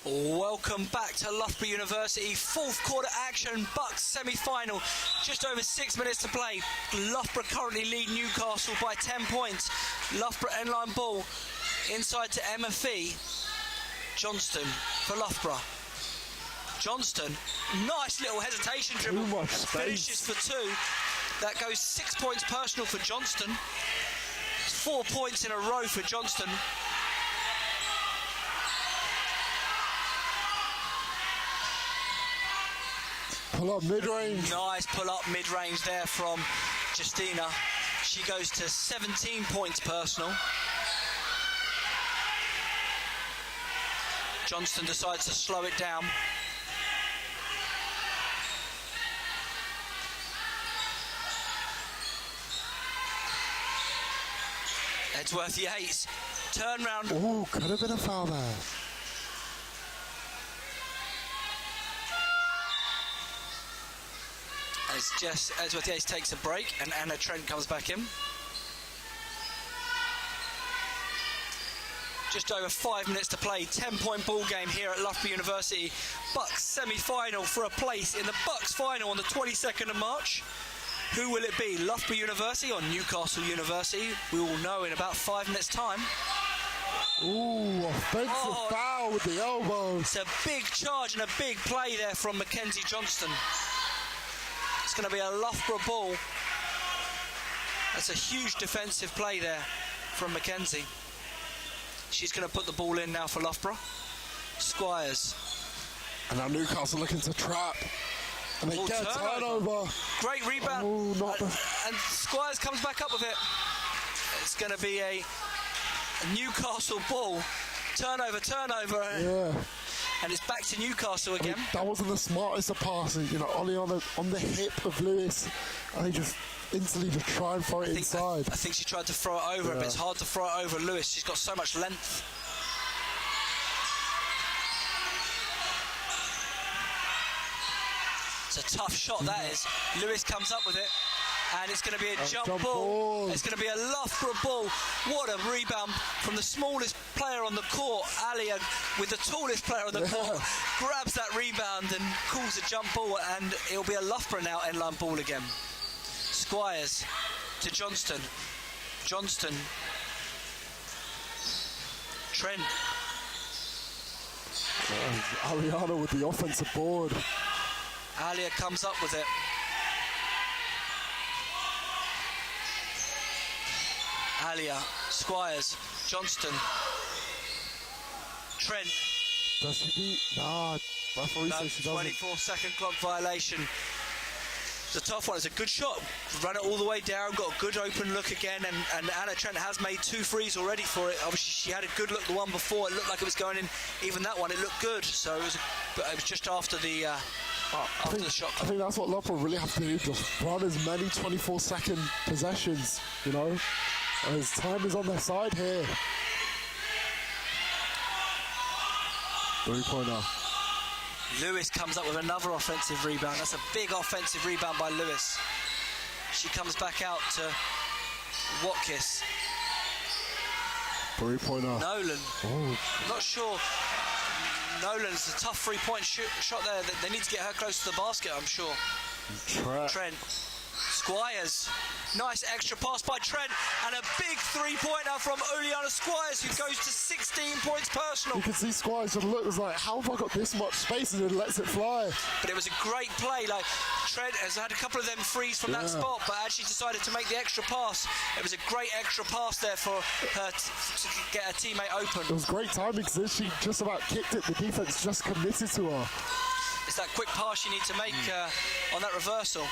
S1: Welcome back to Loughborough University. Fourth quarter action, BUCS semi-final. Just over 6 minutes to play. Loughborough currently lead Newcastle by 10 points. Loughborough end-line ball inside to Emma Fee. Johnston for Loughborough. Johnston, nice little hesitation dribble.
S4: Too much space.
S1: Finishes for 2. That goes 6 points personal for Johnston. 4 points in a row for Johnston.
S4: Pull up mid-range.
S1: Nice pull up mid-range there from Justina. She goes to 17 points personal. Johnston decides to slow it down. Edgeworth-Yates, turn round.
S4: Oh, could have been a foul there.
S1: As Jess Edgeworth-Yates takes a break and Anna Trent comes back in. Just over 5 minutes to play. 10-point ball game here at Loughborough University. BUCS semi-final for a place in the BUCS final on the 22nd of March. Who will it be? Loughborough University or Newcastle University? We will know in about 5 minutes' time.
S4: Ooh, offensive foul with the elbow.
S1: It's a big charge and a big play there from Mackenzie Johnston. It's going to be a Loughborough ball. That's a huge defensive play there from Mackenzie. She's going to put the ball in now for Loughborough. Squires.
S2: And now Newcastle looking to trap. And they get a turnover.
S1: Great rebound.
S2: Oh,
S1: and Squires comes back up with it. It's going to be a Newcastle ball. Turnover.
S2: Yeah.
S1: And it's back to Newcastle again.
S2: I mean, that wasn't the smartest of passes. You know, Ollie on the hip of Lewis. And he just instantly just try and throw it inside.
S1: I think she tried to throw it over, but it's hard to throw it over Lewis. She's got so much length. It's a tough shot, that is. Lewis comes up with it, and it's going to be a jump ball. It's going to be a Loughborough ball. What a rebound from the smallest player on the court. Alia, with the tallest player on the court, grabs that rebound and calls a jump ball, and it'll be a Loughborough now end-line ball again. Squires to Johnston. Trent.
S4: Aliana with the offensive board.
S1: Alia comes up with it. Alia, Squires, Johnston. Trent.
S4: Does she beat? Nah, referee says she doesn't.
S1: 24-second clock violation. It's a tough one. It's a good shot. Run it all the way down. Got a good open look again. And Anna Trent has made 2 threes already for it. Obviously, she had a good look the one before. It looked like it was going in. Even that one, it looked good. So it was just after the shot clock.
S2: I think that's what Loughborough really have to do. Just run as many 24-second possessions, you know. As time is on their side here. 3-pointer.
S1: Lewis comes up with another offensive rebound. That's a big offensive rebound by Lewis. She comes back out to Watkis.
S2: 3-pointer.
S1: Nolan.
S2: Oh.
S1: Not sure. Nolan's a tough 3-point shot there. They need to get her close to the basket, I'm sure. Trent. Squires. Nice extra pass by Trent, and a big 3-pointer from Oleana Squires, who goes to 16 points personal.
S2: You can see Squires just look, was like, how have I got this much space, and then lets it fly.
S1: But it was a great play. Like, Trent has had a couple of them frees from that spot, but as she decided to make the extra pass, it was a great extra pass there for her to get her teammate open.
S2: It was great timing because she just about kicked it. The defense just committed to her.
S1: It's that quick pass you need to make on that reversal.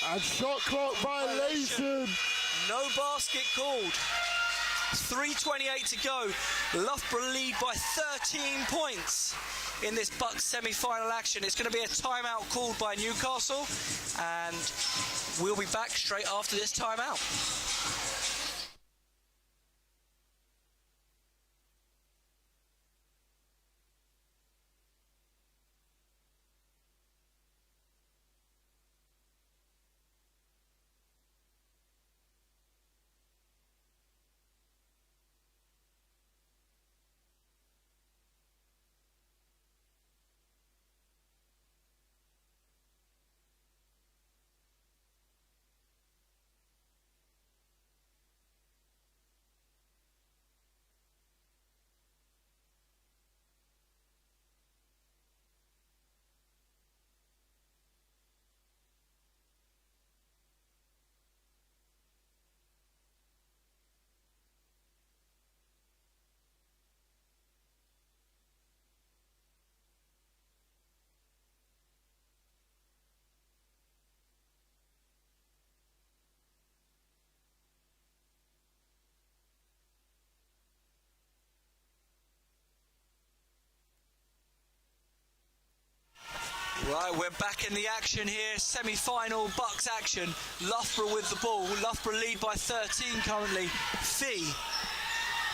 S2: And shot clock violation.
S1: No basket called. 3:28 to go. Loughborough lead by 13 points in this BUCS semi-final action. It's going to be a timeout called by Newcastle, and we'll be back straight after this timeout. Right, we're back in the action here. Semi-final BUCS action. Loughborough with the ball. Loughborough lead by 13 currently. Fee.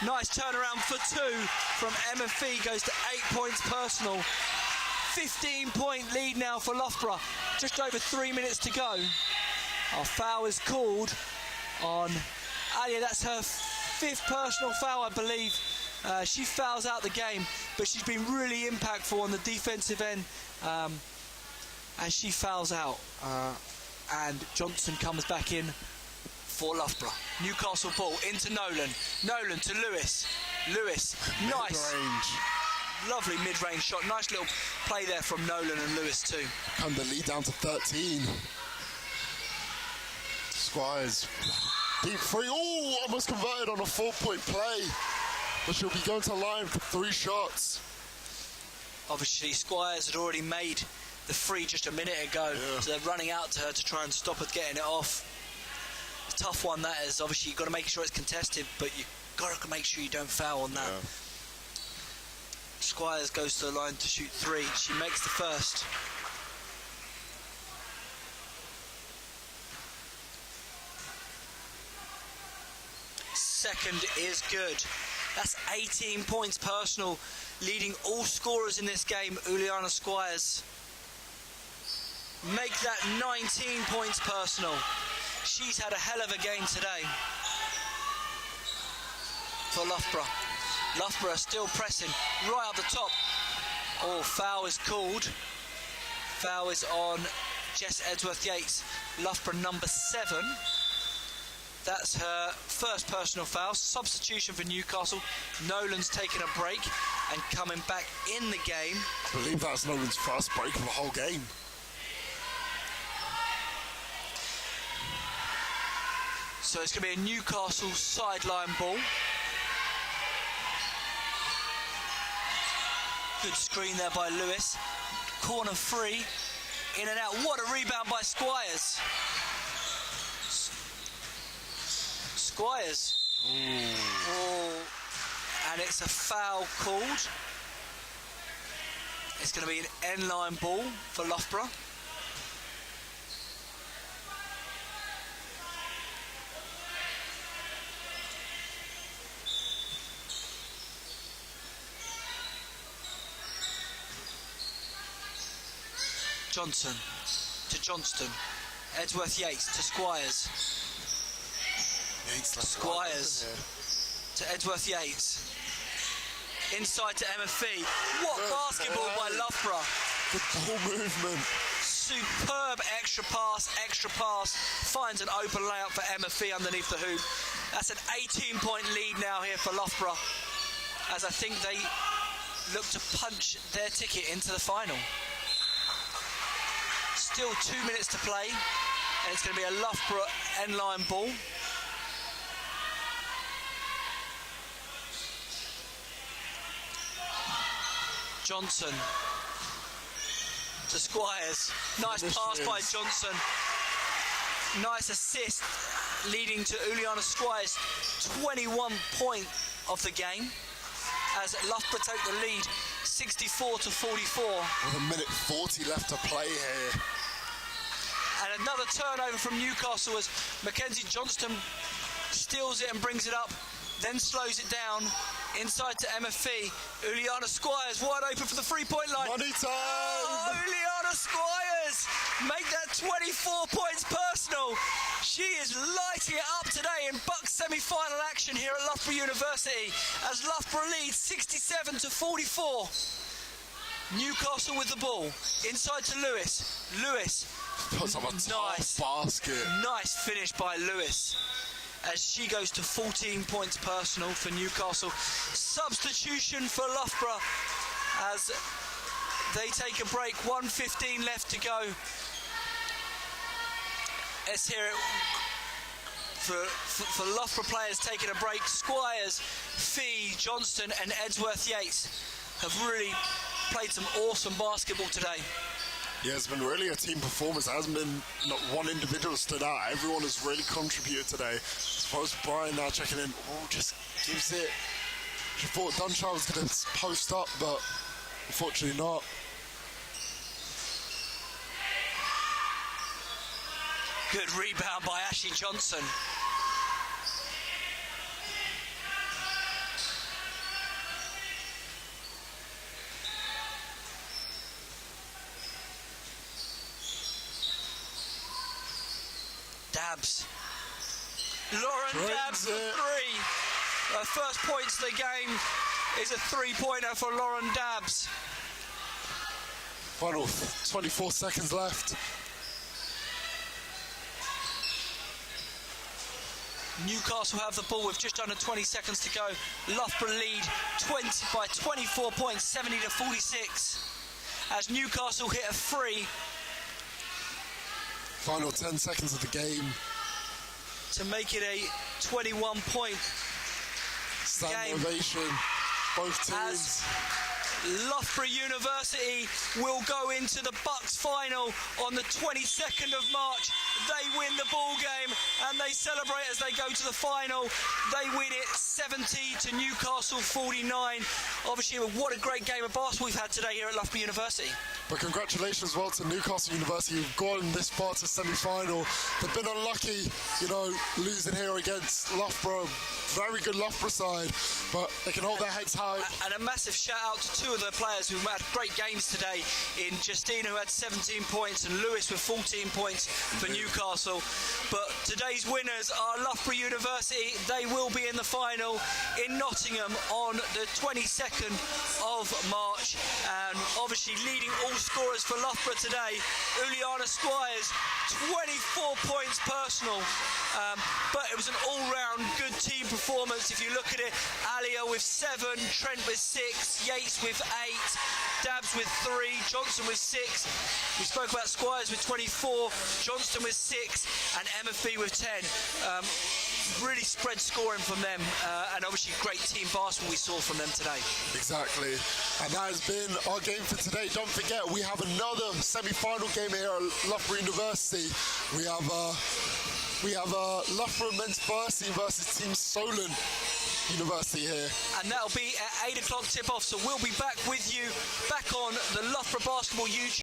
S1: Nice turnaround for 2 from Emma Fee. Goes to 8 points personal. 15-point lead now for Loughborough. Just over 3 minutes to go. Our foul is called on Alia. That's her 5th personal foul, I believe. She fouls out the game, but she's been really impactful on the defensive end, and she fouls out. And Johnson comes back in for Loughborough. Newcastle ball into Nolan. Nolan to Lewis. Lewis, nice.
S2: Mid-range.
S1: Lovely mid-range shot. Nice little play there from Nolan and Lewis too.
S2: And the lead down to 13. Squires. Deep three. Oh, almost converted on a 4-point play. But she'll be going to line for 3 shots.
S1: Obviously, Squires had already made the free just a minute ago.
S2: Yeah.
S1: So they're running out to her to try and stop her getting it off. A tough one that is. Obviously, you've got to make sure it's contested, but you've got to make sure you don't foul on that.
S2: Yeah.
S1: Squires goes to the line to shoot 3. She makes the first. Second is good. That's 18 points personal, leading all scorers in this game. Uliana Squires make that 19 points personal. She's had a hell of a game today for Loughborough. Loughborough still pressing right up the top. Oh, foul is called. Foul is on Jess Edgeworth-Yates, Loughborough number 7. That's her first personal foul. Substitution for Newcastle. Nolan's taken a break and coming back in the game.
S2: I believe that's Nolan's first break of the whole game.
S1: So it's going to be a Newcastle sideline ball. Good screen there by Lewis. Corner 3. In and out. What a rebound by Squires. Squires. Oh, and it's a foul called. It's going to be an end-line ball for Loughborough. Johnson to Johnston. Edgeworth-Yates to Squires. Squires to Edgeworth-Yates. Inside to Emma Fee. What basketball by Loughborough.
S2: Good ball movement.
S1: Superb extra pass. Finds an open layup for Emma Fee underneath the hoop. That's an 18-point lead now here for Loughborough, as I think they look to punch their ticket into the final. Still 2 minutes to play, and it's going to be a Loughborough end-line ball. Johnson to Squires. Nice pass by Johnson. Nice assist, leading to Uliana Squires' 21 point of the game, as Loughborough take the lead 64-44.
S2: With a minute 40 left to play here.
S1: And another turnover from Newcastle as Mackenzie Johnston steals it and brings it up, then slows it down. Inside to Emma Fee. Uliana Squires wide open for the 3-point line.
S2: Money time!
S1: Oh, Uliana Squires! Make that 24 points personal. She is lighting it up today in BUCS semi-final action here at Loughborough University as Loughborough leads 67-44. Newcastle with the ball. Inside to Lewis. Lewis.
S2: Puts up a
S1: Nice.
S2: tough basket.
S1: Nice finish by Lewis, as she goes to 14 points personal for Newcastle. Substitution for Loughborough as they take a break. 1:15 left to go. Let's hear it for Loughborough players taking a break. Squires, Fee, Johnston and Edgeworth-Yates have really played some awesome basketball today.
S2: Yeah, it's been really a team performance. There hasn't been not one individual stood out. Everyone has really contributed today. I suppose Brian now checking in, just gives it. She thought Dunshire was going to post up, but unfortunately not.
S1: Good rebound by Ashley Johnson. Dabs. Lauren
S2: Drains
S1: Dabs for
S2: it.
S1: 3. First points of the game is a three-pointer for Lauren Dabbs.
S2: Final 24 seconds left.
S1: Newcastle have the ball with just under 20 seconds to go. Loughborough lead 24 points, 70 to 46. As Newcastle hit a free.
S2: Final 10 seconds of the game.
S1: To make it a 21-point
S2: Stand
S1: game.
S2: ovation. Both teams.
S1: As Loughborough University will go into the BUCS final on the 22nd of March. They win the ball game and they celebrate as they go to the final. They win it 70 to Newcastle 49. Obviously, what a great game of basketball we've had today here at Loughborough University.
S2: But congratulations as well to Newcastle University, who've gone this far to semi-final. They've been unlucky, losing here against Loughborough. Very good Loughborough side, but they can hold their heads high.
S1: And a massive shout out to two of the players who had great games today, in Justina, who had 17 points, and Lewis with 14 points for Newcastle. But today's winners are Loughborough University. They will be in the final in Nottingham on the 22nd of March. And obviously leading all scorers for Loughborough today, Uliana Squires, 24 points personal. But it was an all-round good team performance. If you look at it, Alia with 7, Trent with 6, Yates with 8, Dabbs with 3, Johnson with 6. We spoke about Squires with 24, Johnston with 6, and Emma Fee with 10. Really spread scoring from them, and obviously great team basketball we saw from them today.
S2: Exactly. And that has been our game for today. Don't forget, we have another semi-final game here at Loughborough University. We have Loughborough Men's Varsity versus Team Solent University here.
S1: And that'll be at 8 o'clock tip-off, so we'll be back with you, back on the Loughborough Basketball YouTube.